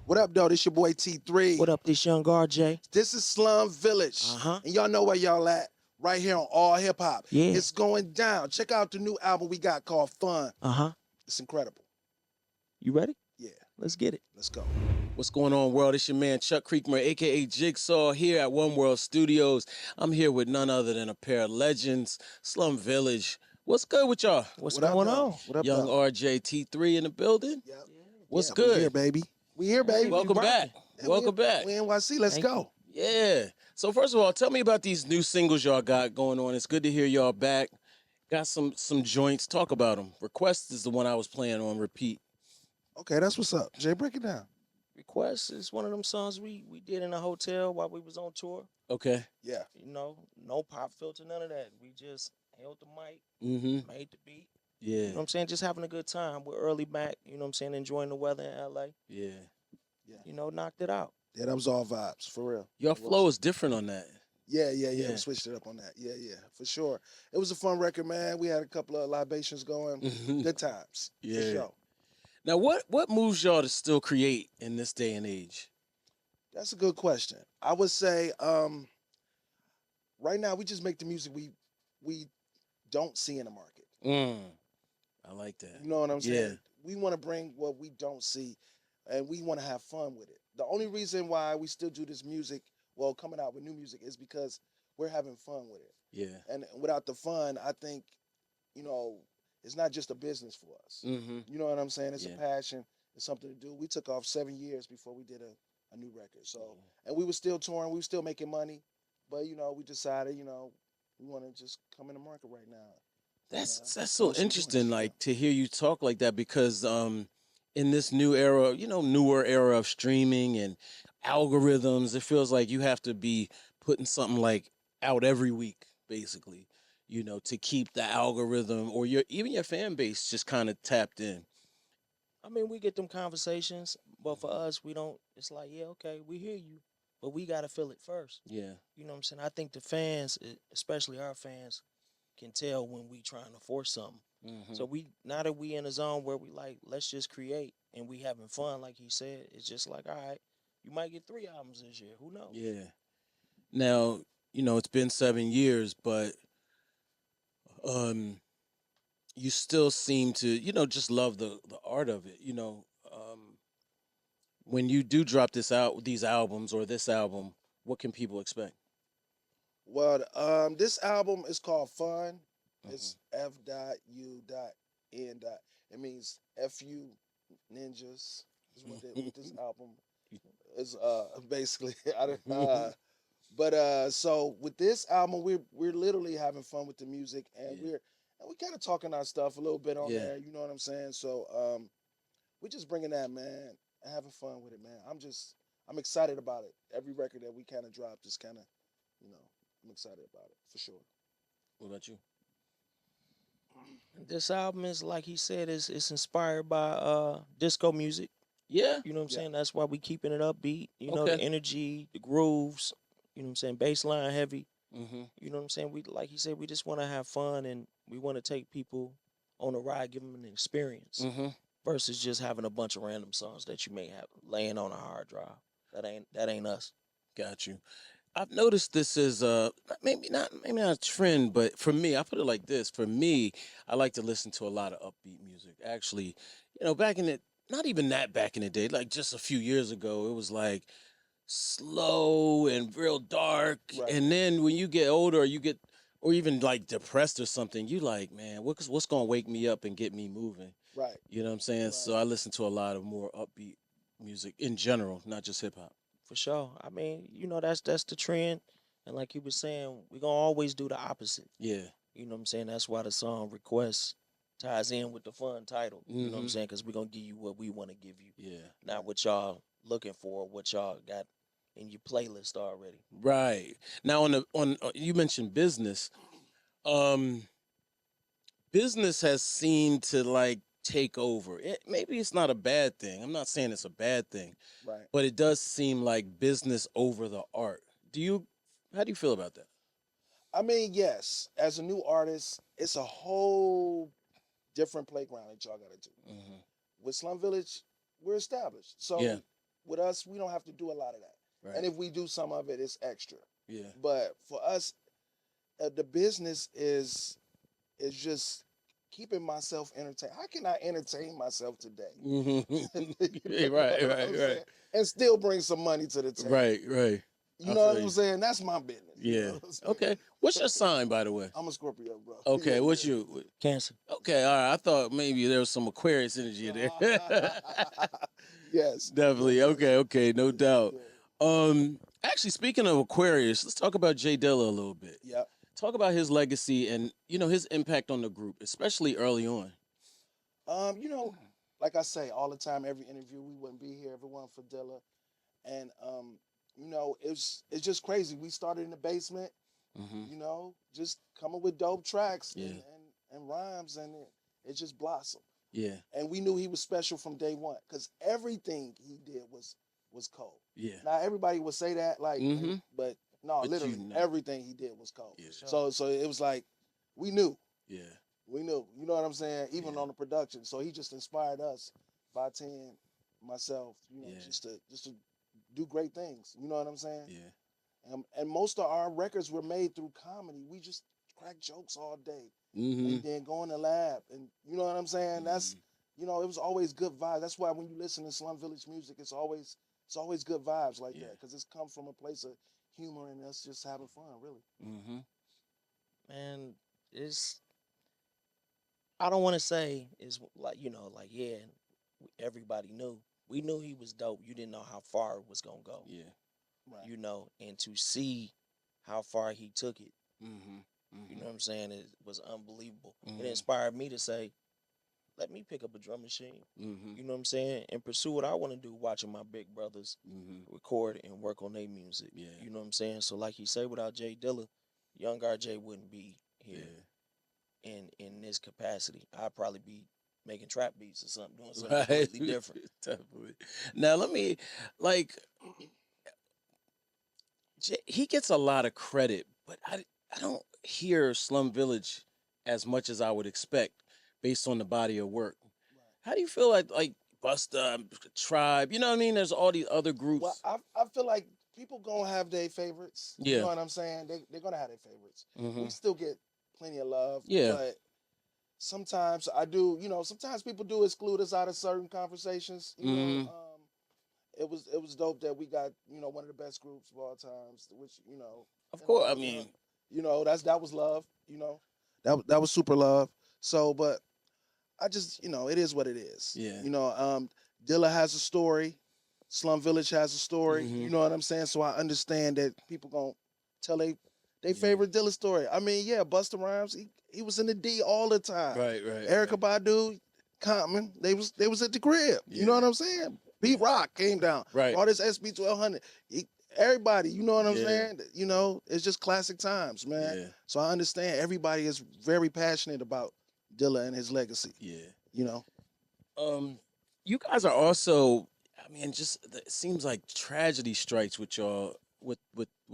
What up, though? This your boy T3. What up, this young RJ? This is Slum Village. And y'all know where y'all at. Right here on All Hip Hop. Yeah. It's going down. Check out the new album we got called Fun. It's incredible. You ready? Yeah. Let's get it. Let's go. What's going on, world? It's your man, Chuck Creekmur, a.k.a. Jigsaw, here at One World Studios. I'm here with none other than a pair of legends, Slum Village. What's good with y'all? What's going on? What up, Young though? RJ T3 in the building. Yep. What's Yeah, good? We here, baby. We here, baby. Welcome back. Yeah, Welcome back. We NYC. Let's go. Yeah. So first of all, tell me about these new singles y'all got going on. It's good to hear y'all back. Got some joints. Talk about them. Request is the one I was playing on repeat. Okay, that's what's up. Jay, break it down. Request is one of them songs we did in a hotel while we was on tour. Okay. Yeah. You know, no pop filter, none of that. We just held the mic, made the beat. Yeah. You know what I'm saying? Just having a good time. We're early back, you know what I'm saying? Enjoying the weather in LA. Yeah. You know, knocked it out. Yeah, that was all vibes, for real. Your flow is different on that. Yeah. We switched it up on that. Yeah, for sure. It was a fun record, man. We had a couple of libations going. Good times. Yeah. For sure. Now, what moves y'all to still create in this day and age? That's a good question. I would say right now we just make the music we don't see in the market. I like that. You know what I'm saying? Yeah. We want to bring what we don't see, and we want to have fun with it. The only reason why we still do this music, well, coming out with new music, is because we're having fun with it. Yeah. And without the fun, I think, you know, it's not just a business for us. You know what I'm saying? It's a passion. It's something to do. We took off 7 years before we did a new record. So, and we were still touring. We were still making money. But, you know, we decided, you know, we want to just come in the market right now. That's so interesting, like, to hear you talk like that, because in this new era, you know, newer era of streaming and algorithms, it feels like you have to be putting something like out every week, basically, you know, to keep the algorithm or even your fan base just kind of tapped in. I mean, we get them conversations, but for us, we don't. It's like, yeah, okay, we hear you, but we got to feel it first. Yeah. You know what I'm saying? I think the fans, especially our fans, can tell when we trying to force something. So now that we in a zone where we like, let's just create and we having fun, like he said, it's just like, all right, you might get 3 albums this year. Who knows? Yeah. Now, you know, it's been 7 years, but you still seem to, you know, just love the art of it. You know, when you do drop these albums or this album, what can people expect? Well, this album is called Fun. It's F.U.N. It means F.U. Ninjas. Is what this album is basically. But so with this album, we're literally having fun with the music, and we're kind of talking our stuff a little bit on there. You know what I'm saying? So we're just bringing that, man, and having fun with it, man. I'm excited about it. Every record that we kind of drop, just kind of, you know. I'm excited about it, for sure. What about you? This album is, like he said, it's inspired by disco music. Yeah. You know what I'm saying? That's why we keeping it upbeat. You know, the energy, the grooves, you know what I'm saying? Bass line heavy. You know what I'm saying? We, like he said, we just want to have fun, and we want to take people on a ride, give them an experience, versus just having a bunch of random songs that you may have laying on a hard drive. That ain't us. Got you. I've noticed this is maybe not a trend, but for me, I put it like this. For me, I like to listen to a lot of upbeat music. Actually, you know, not even that back in the day, like just a few years ago, it was like slow and real dark. Right. And then when you get older, or even like depressed or something, you like, man, what's gonna wake me up and get me moving? Right. You know what I'm saying? Right. So I listen to a lot of more upbeat music in general, not just hip hop. For sure. I mean, you know, that's the trend. And like you was saying, we're going to always do the opposite. Yeah. You know what I'm saying? That's why the song Request ties in with the fun title. You know what I'm saying? Because we're going to give you what we want to give you. Yeah. Not what y'all looking for, what y'all got in your playlist already. Right. Now, on you mentioned business. Business has seemed to, like, take over. Maybe it's not a bad thing. I'm not saying it's a bad thing. Right. But it does seem like business over the art. How do you feel about that? I mean, yes, as a new artist, it's a whole different playground that y'all got to do. With Slum Village, we're established. So with us, we don't have to do a lot of that. Right. And if we do some of it, it's extra. Yeah. But for us, the business is just keeping myself entertained. How can I entertain myself today? Mm-hmm. right. And still bring some money to the table. Right. You know what I'm saying? That's my business. Yeah. You know okay. What's your sign, by the way? I'm a Scorpio, bro. Okay. Yeah, what's you? Cancer. Okay. All right. I thought maybe there was some Aquarius energy there. Yes. Definitely. Yes. Okay. No doubt. Actually, speaking of Aquarius, let's talk about J Dilla a little bit. Yeah. Talk about his legacy and his impact on the group, especially early on. Like I say all the time, every interview, we wouldn't be here if it weren't for Dilla. And it's just crazy. We started in the basement, just coming with dope tracks and rhymes, and it just blossomed. Yeah. And we knew he was special from day one because everything he did was cold. Yeah. Now everybody would say that, but no, literally everything he did was cold. Yeah. So it was like we knew. Yeah. We knew. You know what I'm saying? Even on the production. So he just inspired us, Baatin, myself, just to do great things. You know what I'm saying? Yeah. And most of our records were made through comedy. We just crack jokes all day. Mm-hmm. And then go in the lab. And you know what I'm saying? Mm-hmm. That's, it was always good vibes. That's why when you listen to Slum Village music, it's always good vibes like that. Because it's come from a place of humor and us just having fun, really. Mm-hmm. And I don't want to say it's like, everybody knew. We knew he was dope. You didn't know how far it was going to go. Yeah. Right. And to see how far he took it, you know what I'm saying, it was unbelievable. Mm-hmm. It inspired me to say, let me pick up a drum machine, you know what I'm saying, and pursue what I want to do, watching my big brothers record and work on their music. Yeah. You know what I'm saying? So like you say, without J Dilla, young RJ wouldn't be here in this capacity. I'd probably be making trap beats or something, doing something completely different. Definitely. Now let me, he gets a lot of credit, but I don't hear Slum Village as much as I would expect based on the body of work. Right. How do you feel like Busta, Tribe, you know what I mean? There's all these other groups. Well, I feel like people gonna have their favorites. Yeah. You know what I'm saying? They're gonna have their favorites. Mm-hmm. We still get plenty of love. Yeah. But sometimes sometimes people do exclude us out of certain conversations. You know, it was dope that we got, one of the best groups of all times, which, of course, I mean, that was love, that was super love. So, but I just, it is what it is. Yeah. Dilla has a story. Slum Village has a story. Mm-hmm. You know what I'm saying? So I understand that people gonna tell they favorite Dilla story. I mean, Busta Rhymes, he was in the D all the time. Right. Erykah Badu, Compton, they was at the crib. Yeah. You know what I'm saying? Pete Rock came down. Right. All this SB 1200. Everybody, you know what I'm saying? It's just classic times, man. Yeah. So I understand everybody is very passionate about Dilla and his legacy. Yeah. You guys are also, just it seems like tragedy strikes with y'all with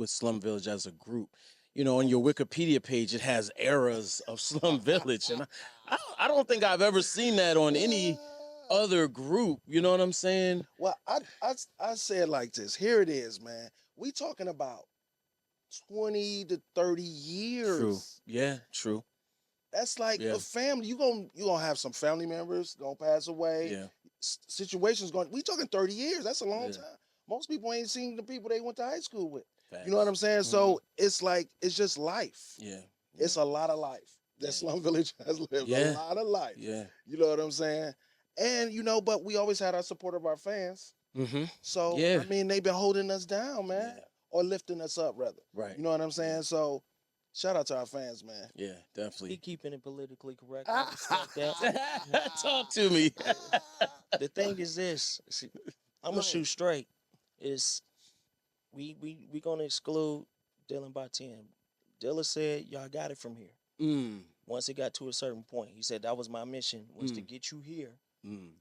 Slum Village as a group. On your Wikipedia page, it has eras of Slum Village, and I don't think I've ever seen that on any other group. You know what I'm saying? Well, I say it like this. Here it is, man. We talking about 20 to 30 years. True. Yeah, true. That's like a family. You gonna have some family members gonna pass away. Yeah. Situations going. We talking 30 years. That's a long time. Most people ain't seen the people they went to high school with. Facts. You know what I'm saying? Mm-hmm. So it's just life. Yeah. It's a lot of life that Slum Village has lived. Yeah. A lot of life. Yeah. You know what I'm saying? And but we always had our support of our fans. Mm-hmm. So they've been holding us down, man, or lifting us up, rather. Right. You know what I'm saying? So shout out to our fans, man. Yeah, definitely. He keeping it politically correct. Talk to me. The thing is this. See, I'm gonna shoot straight. Is we gonna exclude Dilla and Baatin. Dilla said y'all got it from here. Mm. Once it got to a certain point, he said that was my mission, was to get you here.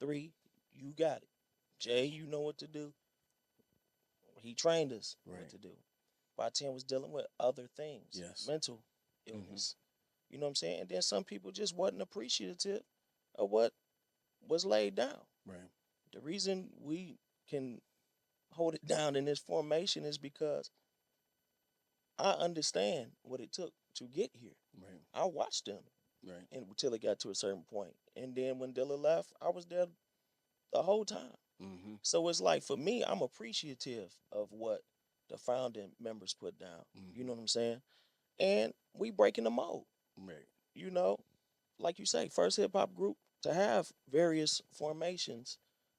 3, you got it. Jay, you know what to do. He trained us what to do. Baatin was dealing with other things, mental illness. You know what I'm saying? And then some people just wasn't appreciative of what was laid down. Right. The reason we can hold it down in this formation is because I understand what it took to get here. Right. I watched them Right. until it got to a certain point. And then when Dilla left, I was there the whole time. Mm-hmm. So it's like, for me, I'm appreciative of what the founding members put down. Mm-hmm. You know what I'm saying? And we breaking the mold. Right. You know, like you say, first hip hop group to have various formations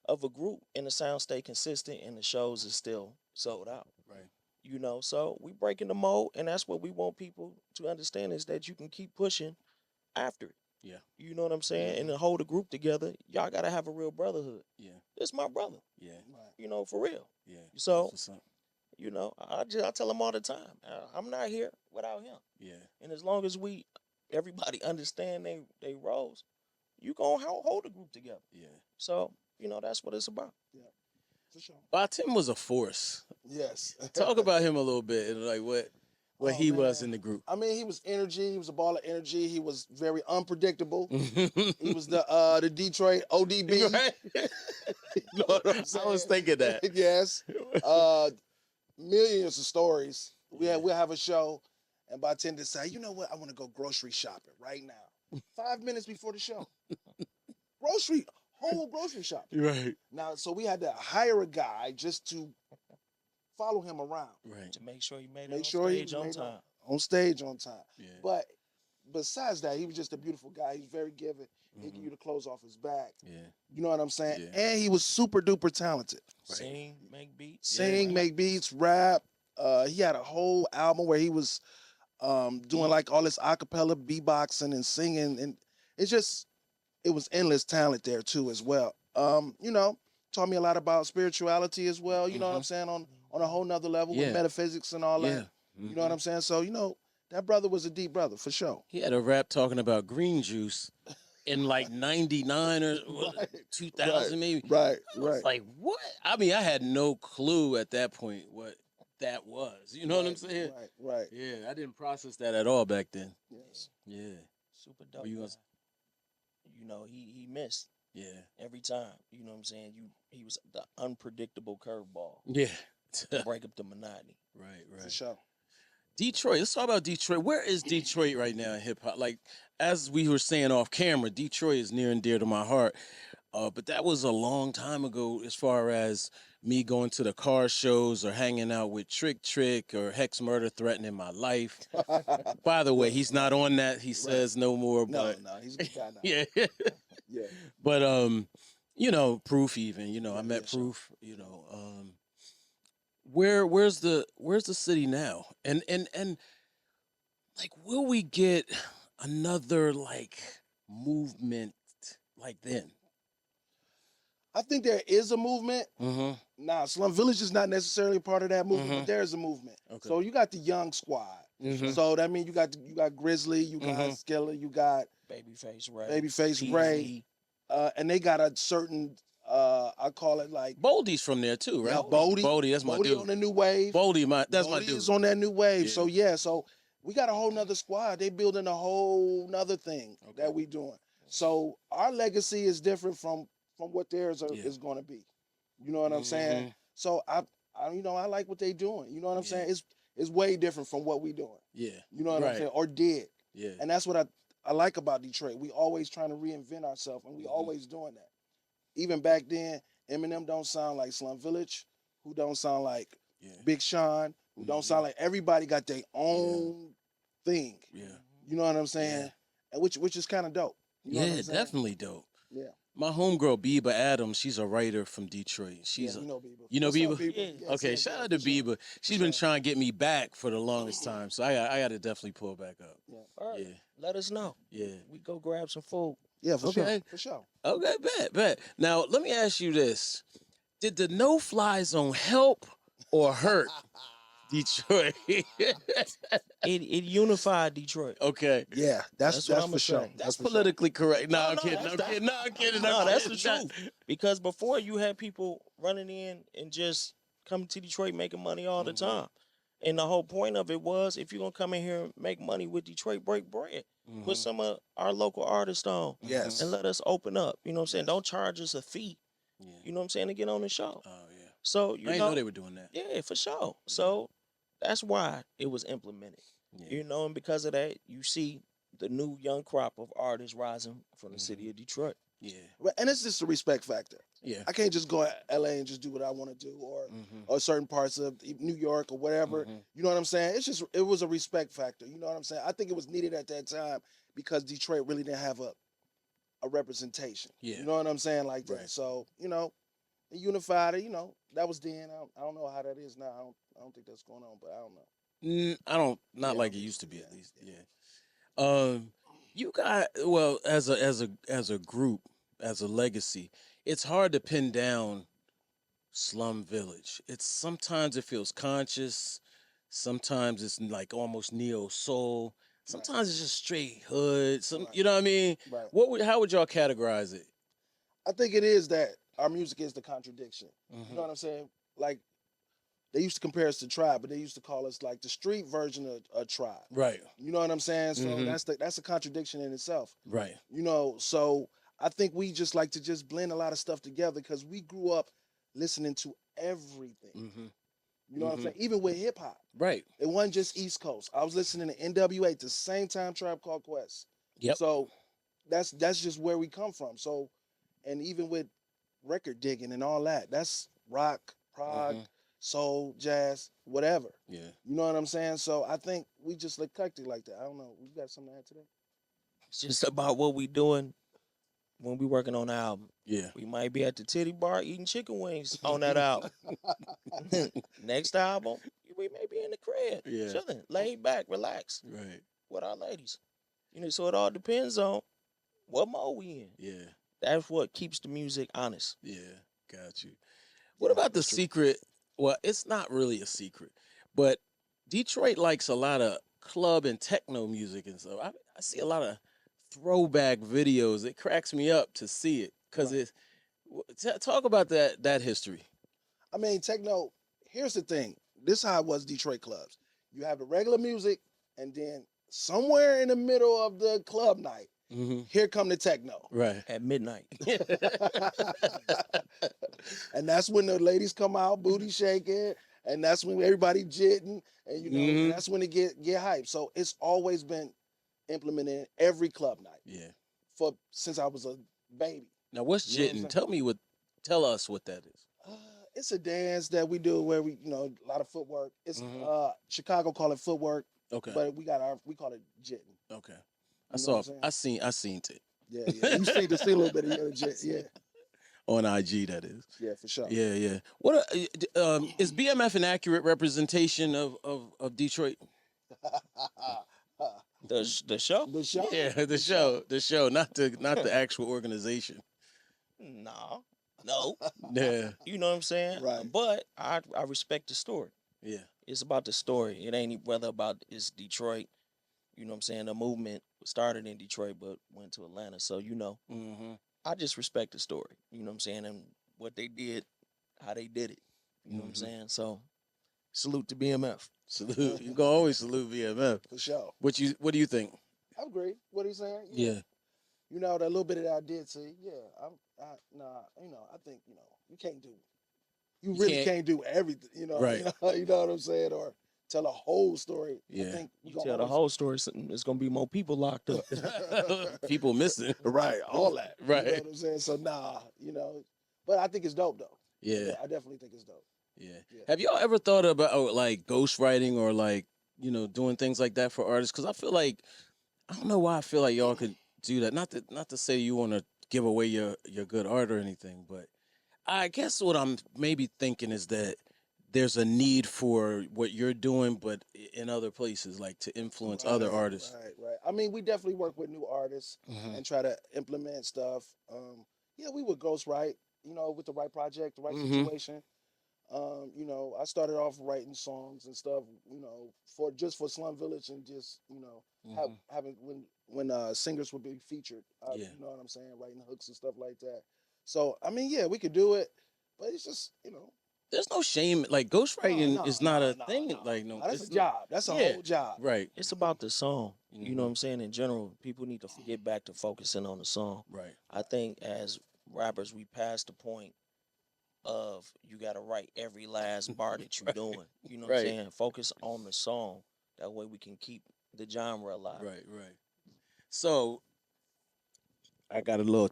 of a group and the sound stay consistent and the shows is still sold out. Right. You know, so we breaking the mold, and that's what we want people to understand is that you can keep pushing after it. Yeah. You know what I'm saying? And to hold a group together, y'all gotta have a real brotherhood. Yeah. This my brother. Yeah. You know, for real. Yeah. So, you know, I tell him all the time, I'm not here without him. Yeah. And as long as everybody understand they roles, you gonna hold the group together. Yeah. So, you know, that's what it's about. Yeah, for sure. Baatin was a force. Yes. Talk about him a little bit and like what he was in the group. I mean, he was energy. He was a ball of energy. He was very unpredictable. He was the Detroit ODB. Right? You know what I'm saying? I was thinking that. Yes. Millions of stories. We'll have a show, and Baatin decide, you know what? I want to go grocery shopping right now. 5 minutes before the show. Whole grocery shopping. Right. Now, so we had to hire a guy just to follow him around. Right. To make sure he made it Make on sure he stage on made time. On stage on time. Yeah. But besides that, he was just a beautiful guy. He was very giving. He give you the clothes off his back. Yeah. You know what I'm saying? Yeah. And he was super duper talented. Right. Sing, make beats. Sing, make beats, rap. He had a whole album where he was doing like all this acapella beatboxing and singing, and it was endless talent there too as well. You know, taught me a lot about spirituality as well. You know what I'm saying, on a whole nother level with metaphysics and all that. You know what I'm saying? So, you know, that brother was a deep brother for sure. He had a rap talking about green juice in like 99 or 2000 maybe. Right. I was like, what? I mean, I had no clue at that point what that was. You know what I'm saying? Right. Yeah, I didn't process that at all back then. Yes. Yeah. Super dope. You know, he missed. Yeah. Every time. You know what I'm saying? He was the unpredictable curveball. Yeah. To break up the monotony. Right. For sure. Detroit. Let's talk about Detroit. Where is Detroit right now in hip hop? Like, as we were saying off camera, Detroit is near and dear to my heart. But that was a long time ago as far as me going to the car shows or hanging out with Trick or Hex Murder threatening my life. By the way, he's not on that. He says no more. But No, he's a good guy now. yeah. Yeah. But, you know, Proof even, you know, I met Proof, sure. you know, where's the city now? And like, will we get another like movement like then? I think there is a movement. Mm-hmm. Now, Slum Village is not necessarily part of that movement, but there is a movement. Okay. So you got the young squad. Mm-hmm. So that means you got Grizzly, you got Skilla, you got Babyface Ray, and they got a certain I call it like Boldy's from there too, right? Yeah, Boldy, that's my dude. on the new wave. That's my dude. Is on that new wave. Yeah. So we got a whole nother squad. They building a whole nother thing that we doing. So our legacy is different from what theirs is going to be. You know what I'm saying? So I you know, I like what they doing. You know what I'm saying? It's way different from what we doing. Yeah. You know what I'm saying? Or did. Yeah. And that's what I like about Detroit. We always trying to reinvent ourselves, and we always doing that. Even back then, Eminem don't sound like Slum Village, who don't sound like Big Sean, who don't sound like, everybody got their own thing. Yeah. You know what I'm saying? And which is kind of dope. You know what I'm saying? Definitely dope. Yeah. My homegirl Biba Adams, she's a writer from Detroit. She's you know Biba. You know What's Biba? up, Biba? Yeah. Okay, shout out to Biba. She's been trying to get me back for the longest time, so I got to definitely pull back up. Yeah. All right. Let us know. Yeah. We go grab some food. Yeah, for sure. Okay, bet. Now, let me ask you this. Did the no-fly zone help or hurt Detroit? It unified Detroit. Okay. Yeah, that's what I'm for sure. saying. That's politically correct. No, I'm kidding. No, that's the truth. Because before you had people running in and just coming to Detroit making money all the time. And the whole point of it was, if you're going to come in here and make money with Detroit, break bread. Put some of our local artists on. Yes. And let us open up. You know what I'm saying? Don't charge us a fee. Yeah. You know what I'm saying? To get on the show. Oh, yeah. So I didn't know they were doing that. Yeah, for sure. So that's why it was implemented. Yeah. And because of that, you see the new young crop of artists rising from the city of Detroit. Yeah. And it's just a respect factor. Yeah. I can't just go to LA and just do what I want to do, or certain parts of New York or whatever. You know what I'm saying? It was a respect factor. You know what I'm saying? I think it was needed at that time because Detroit really didn't have a representation. Yeah. You know what I'm saying? Like that. Right. So, unified, that was then. I don't know how that is now. I don't think that's going on, but I don't know. I don't, not like it used to be, at least. Yeah. You got, well, as a group, as a legacy, it's hard to pin down Slum Village. Sometimes it feels conscious, sometimes it's like almost neo soul, sometimes it's just straight hood. You know what I mean? Right. How would y'all categorize it? I think it is that our music is the contradiction. You know what I'm saying? Like, they used to compare us to Tribe, but they used to call us like the street version of Tribe. Right. You know what I'm saying? So that's a contradiction in itself. Right. So I think we just like to just blend a lot of stuff together because we grew up listening to everything. You know what I'm saying? Even with hip hop. Right. It wasn't just East Coast. I was listening to NWA at the same time Tribe Called Quest. Yep. So that's just where we come from. So, and even with record digging and all that, that's rock, prog, soul, jazz, whatever. Yeah. You know what I'm saying? So I think we just eclectic like that. I don't know. We got something to add to that? It's just about what we doing when we working on the album. Yeah. We might be at the titty bar eating chicken wings on that album. Next album, we may be in the crib, chilling, laid back, relax. Right. With our ladies. So it all depends on what mode we in. Yeah. That's what keeps the music honest. Yeah, got you. What about the secret? Well, it's not really a secret, but Detroit likes a lot of club and techno music and stuff. I see a lot of throwback videos. It cracks me up to see it because talk about that history. I mean, techno, here's the thing. This is how it was Detroit clubs. You have the regular music, and then somewhere in the middle of the club night, here come the techno. Right. At midnight. And that's when the ladies come out, booty shaking, and that's when everybody jitting, and and that's when it get hyped. So it's always been implemented in every club night. Yeah. Since I was a baby. Now what's jitting? Tell us what that is. It's a dance that we do where we, a lot of footwork. It's Chicago call it footwork. Okay. But we call it jitting. Okay. I seen it. Yeah. You see a little bit of jit, yeah. On IG, that is. Yeah, for sure. Yeah. What is BMF an accurate representation of Detroit? The show? The show? Yeah, the show, not the actual organization. No. Yeah. You know what I'm saying? Right. But I respect the story. Yeah. It's about the story. It ain't whether about it's Detroit. You know what I'm saying? The movement started in Detroit but went to Atlanta. So, I just respect the story. You know what I'm saying? And what they did, how they did it. You know what I'm saying? So, salute to BMF. Salute. You can always salute BMF. For sure. What do you think? I agree. What he's saying? Yeah. That little bit that I did see, I think, you can't do, you really can't do everything, Right. You know what I'm saying? Or tell a whole story. Yeah. I think you tell the whole story, there's going to be more people locked up. People missing. Right. All that. Right. You know what I'm saying? So, but I think it's dope, though. Yeah. I definitely think it's dope. Yeah. Have y'all ever thought about like ghostwriting or like, doing things like that for artists? Because I feel like, I don't know why I feel like y'all could do that. Not to say you want to give away your good art or anything, but I guess what I'm maybe thinking is that there's a need for what you're doing, but in other places, like to influence other artists. Right. I mean, we definitely work with new artists and try to implement stuff. We would ghostwrite, with the right project, the right situation. I started off writing songs and stuff, for Slum Village and just, having when singers would be featured. You know what I'm saying? Writing hooks and stuff like that. So, I mean, we could do it, but it's just, There's no shame. Like ghostwriting is not a thing. That's a job. That's a whole job. Right. It's about the song. You know what I'm saying? In general, people need to get back to focusing on the song. Right. I think as rappers, we passed the point of you got to write every last bar that you're doing. You know what Right. I'm saying? Focus on the song. That way we can keep the genre alive. Right. So I got a little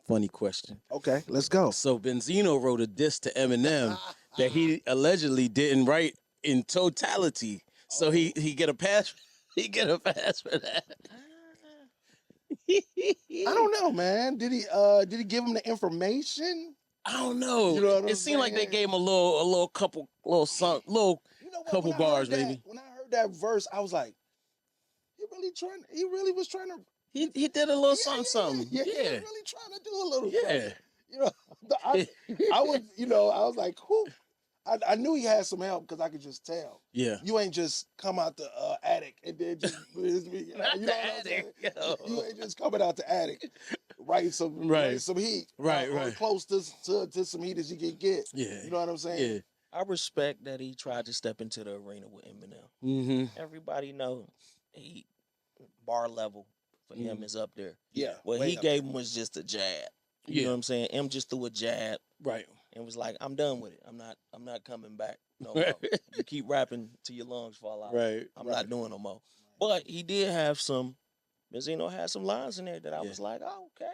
funny question. Okay, let's go. So Benzino wrote a diss to Eminem that he allegedly didn't write in totality. So he get a pass. He get a pass for that. I don't know, man. Did he give him the information? I don't know. You know what I'm It seemed like they saying? gave him a couple You know what? couple When I bars heard that, maybe. when I heard that verse, I was like, he really was trying to. He did a little something. Yeah, he Yeah. was really trying to do a little Yeah. something. You know, I was, I was like, who? I knew he had some help because I could just tell. Yeah. You ain't just come out the attic and then just, you know Not what the I'm attic, saying? yo. You ain't just coming out the attic, writing some heat, or close to some heat as you can get. Yeah. You know what I'm saying? Yeah. I respect that he tried to step into the arena with Eminem. Mm-hmm. Everybody know he bar level for him is up there. Yeah. What way he up gave him was just a jab. You know what I'm saying? M just threw a jab Right. and was like, I'm done with it. I'm not coming back no more. You keep rapping till your lungs fall out. Right. I'm not doing no more. But he did have some Benzino had some lines in there that I was like, oh, okay.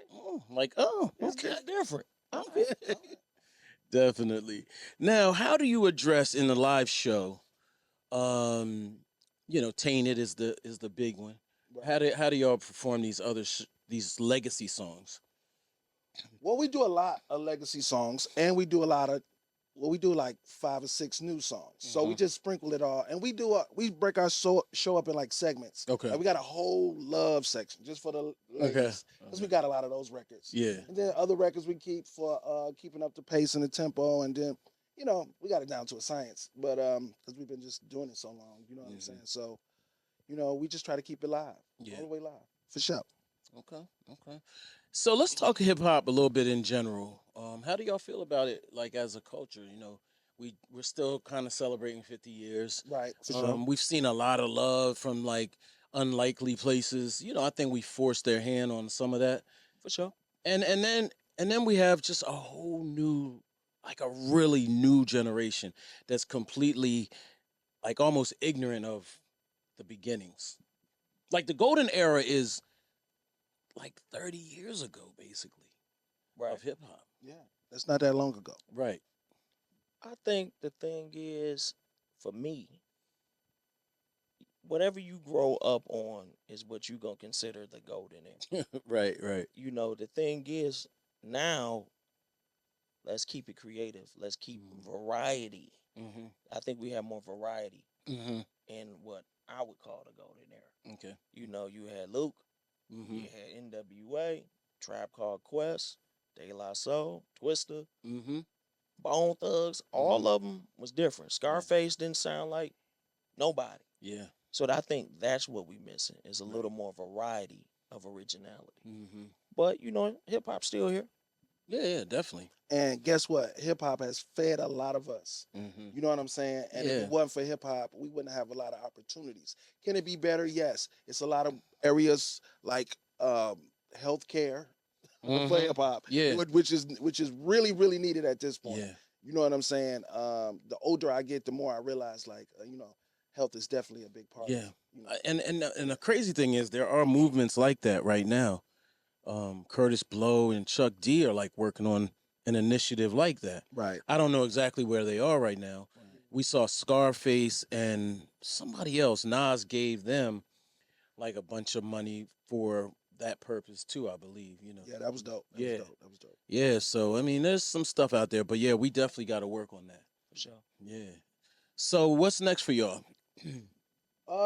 It's just different. Okay. Definitely. Now, how do you address in the live show? Tainted is the big one. Right. How do y'all perform these other these legacy songs? Well, we do a lot of legacy songs, and we do we do like 5 or 6 new songs. So we just sprinkle it all, and we break our show up in like segments. Okay. Like we got a whole love section just for the ladies, because we got a lot of those records. Yeah. And then other records we keep for keeping up the pace and the tempo, and then we got it down to a science, but because we've been just doing it so long, you know what I'm saying. So we just try to keep it live, all the way live, for sure. Okay. So let's talk hip hop a little bit in general. How do y'all feel about it, like as a culture? We're still kind of celebrating 50 years. Right. For sure. We've seen a lot of love from like unlikely places. I think we forced their hand on some of that. For sure. And then we have just a whole new, like a really new generation that's completely like almost ignorant of the beginnings. Like the golden era is like 30 years ago, basically, of hip hop. Yeah, that's not that long ago. Right. I think the thing is, for me, whatever you grow up on is what you gonna consider the golden era. Right. The thing is, now, let's keep it creative. Let's keep variety. Mm-hmm. I think we have more variety Mm-hmm. in what I would call the golden era. Okay. You had Luke, you had NWA, Tribe Called Quest, De La Soul, Twister, Bone Thugs. All of them was different. Scarface didn't sound like nobody. Yeah. So I think that's what we missing is a little more variety of originality. Mm-hmm. But hip hop's still here. Yeah, definitely. And guess what? Hip hop has fed a lot of us. Mm-hmm. You know what I'm saying? And if it wasn't for hip hop, we wouldn't have a lot of opportunities. Can it be better? Yes. It's a lot of areas like healthcare for hip hop. Yeah. Which is really, really needed at this point. Yeah. You know what I'm saying? The older I get, the more I realize health is definitely a big part. Yeah. Of, And the crazy thing is there are movements like that right now. Curtis Blow and Chuck D are like working on an initiative like that. Right. I don't know exactly where they are right now. Right. We saw Scarface and somebody else, Nas gave them like a bunch of money for that purpose too, I believe, Yeah, that was dope. That was dope. Yeah, so I mean there's some stuff out there, but yeah, we definitely got to work on that. For sure. Yeah. So what's next for y'all?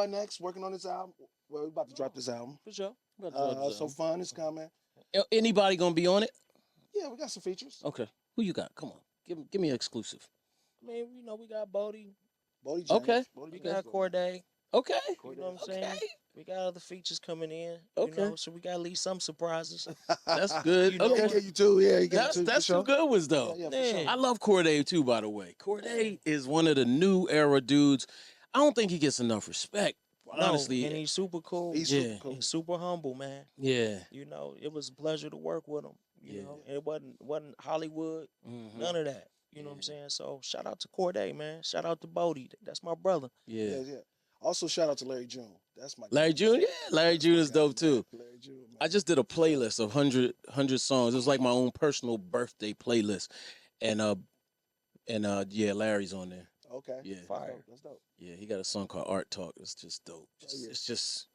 Next, working on this album. Well, we're about to drop this album. For sure. So fun is coming. Anybody gonna be on it? Yeah, we got some features. Okay. Who you got? Come on. Give me an exclusive. I mean, we got Bodie. Bodie James. Okay. We got Corday. Okay. You know what I'm saying? We got other features coming in. Okay. So we got at least some surprises. That's good. Okay. You too. Yeah, you got that's two good ones though. Yeah, for sure. I love Corday too, by the way. Corday is one of the new era dudes. I don't think he gets enough respect. Honestly, and he's super cool. He's super cool. He's super humble, man. Yeah. It was a pleasure to work with him. You know, and it wasn't Hollywood, none of that. You know what I'm saying? So shout out to Corday, man. Shout out to Bodie. That's my brother. Yeah. Also, shout out to Larry June. That's my Larry guy. June, Larry June is dope too. Larry June, man. I just did a playlist of 100 songs. It was like my own personal birthday playlist, and Larry's on there. Okay. Yeah. Fire. That's dope. Yeah, he got a song called Art Talk. It's just dope. It's just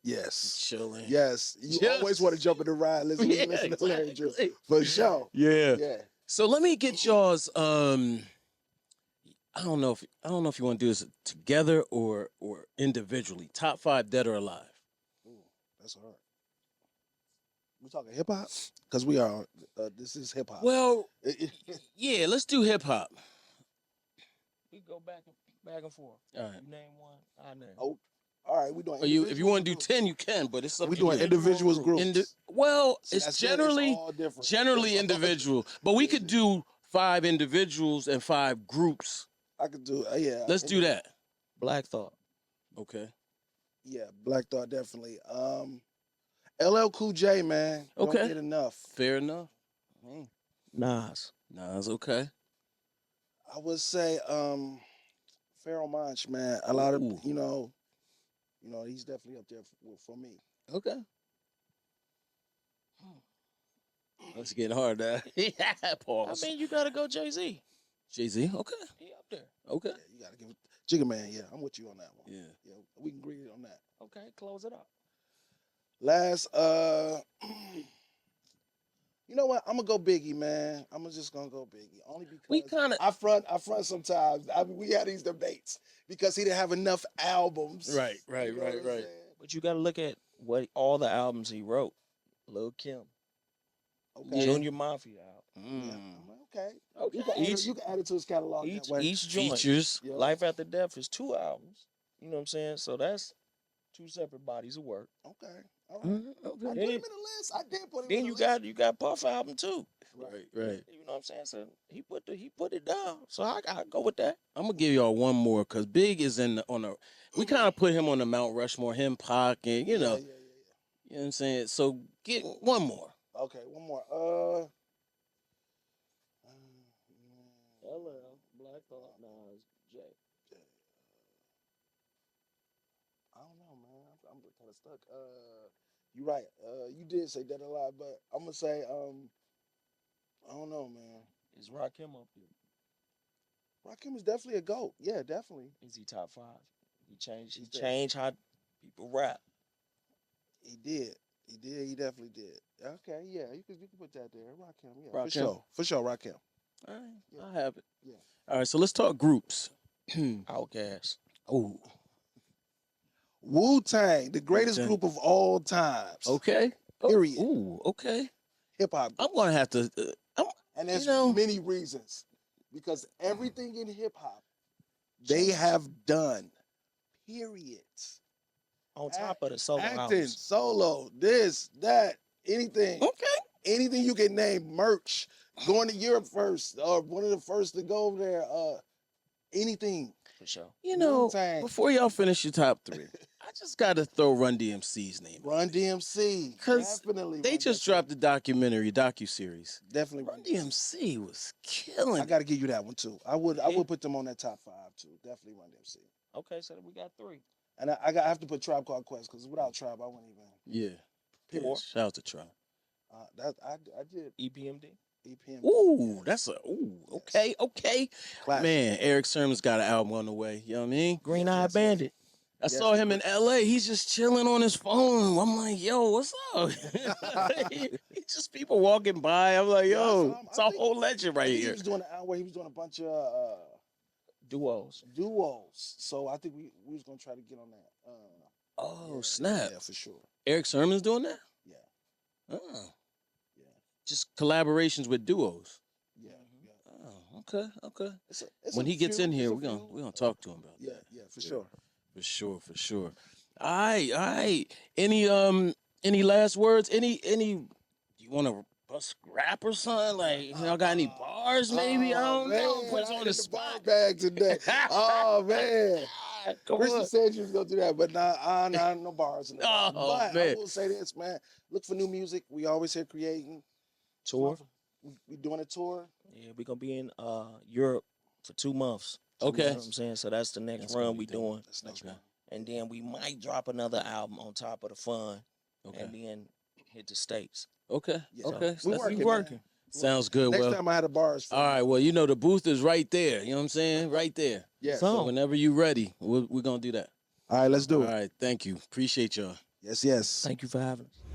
chilling. Yes. You always want to jump in the ride. Listen to Larry June. For sure. Yeah. Yeah. So let me get y'all's I don't know if you want to do this together or individually. Top 5 dead or alive. Ooh, that's hard. We talking hip hop? Because we are. This is hip hop. Well, yeah, let's do hip hop. We go back and forth. All right. You name one, I name. Oh, all right. We doing. If you want to do 10, you can, but it's up we to you. doing individuals groups. It's generally individual, but we could do 5 individuals and 5 groups. I could do. Let's do that. Black Thought. Okay. Yeah, Black Thought definitely. LL Cool J, man. Okay. Don't get enough. Fair enough. Nas. Okay. I would say Pharoah Monch, man. A lot of you know, he's definitely up there for me. Okay. Let's get hard now. Pause. I mean, you gotta go Jay-Z. Jay-Z, okay. He up there. Okay. Yeah, you gotta give it Jigga Man, yeah. I'm with you on that one. Yeah. We can agree on that. Okay, close it up. Last you know what? I'm gonna go Biggie, man. I'm just gonna go Biggie. Only because I front sometimes. We had these debates because he didn't have enough albums. Right. But you gotta look at what all the albums he wrote. Lil' Kim. Okay. Junior Mafia album. Yeah. Okay. Okay. You can add it to his catalog that way. Each joint. Features. Yeah. Life After Death is 2 albums. You know what I'm saying? So that's 2 separate bodies of work. Okay. All right. I put him in the list. I did put him Then in the list. you got Puff album too. Right. You know what I'm saying? So he put it down. So I go with that. I'm gonna give y'all one more because Big is we kind of put him on the Mount Rushmore, him, Pac, and you know. Yeah. You know what I'm saying? So get one more. Okay, one more. LL, Black Thought, Nas, J. I don't know, man. I'm kind of stuck. You're right. You did say Dead or Alive, but I'm gonna say I don't know, man. Is Rakim up there? Rakim is definitely a GOAT. Yeah, definitely. Is he top 5? He changed how people rap. He did. He definitely did. Okay, yeah, you can put that there. Rakim, yeah, Rakim. for sure, Rakim. All right, Yeah. I'll have it. Yeah. All right, so let's talk groups. Outkast. Oh, Wu-Tang, the greatest Wu-Tang. group of all times. okay. Period. Ooh, okay. Hip hop. I'm gonna have to. And there's you know, many reasons. Because everything in hip hop they have done. Period. On top of the solo Acting, albums. solo, this, that, anything. okay. Anything you can name, merch, going to Europe first, or one of the first to go there, anything. For sure. You know, Wu-Tang. before y'all finish your top 3, I just gotta throw Run DMC's name. Run DMC. 'Cause Definitely. They Run just DMC. dropped the docuseries. Definitely Run DMC was killing. I gotta give you that one too. I would put them on that top 5 too. Definitely Run DMC. Okay, so we got 3. And I have to put Tribe Called Quest because without Tribe I wouldn't even. Yeah. Four. Shout out to Tribe. I did EPMD. EPM. Ooh, yes. okay. Classic. Man, Eric Sermon's got an album on the way. You know what I mean? Green Eye Bandit. I saw him in LA. He's just chilling on his phone. I'm like, yo, what's up? It's just people walking by. I'm like, yo, it's a whole legend right He here. was doing an hour where he was doing a bunch of Duos. So I think we was gonna try to get on that. Oh, snap. Yeah, for sure. Eric Sermon's doing that? Yeah. Oh. Yeah. Just collaborations with duos. Yeah. Oh, okay. It's When a he gets few- in here, it's a we're few. gonna talk to him about Yeah, that. yeah, for sure. For sure. All right. Any last words? Any you wanna bust rap or something? Like y'all got any bars maybe? I don't know. Put us on the spot. Bag today. Oh man. Come Christian on. said you was gonna do that, but nah, no bars. Oh, but man. I will say this, man. Look for new music. We always here creating. Tour. we doing a tour. Yeah, we're gonna be in Europe for 2 months. Okay. You know what I'm saying? So that's the next run we doing. That's next one. And then we might drop another album on top of the fun. Okay. And then hit the States. Okay. Yeah. Okay. We working. Sounds good. Next well, time I had a bars. all right. Well, you know the booth is right there. You know what I'm saying? Right there. Yeah. So whenever you're ready, we're gonna do that. All right, let's do it. All right. Thank you. Appreciate y'all. Yes, yes. Thank you for having us.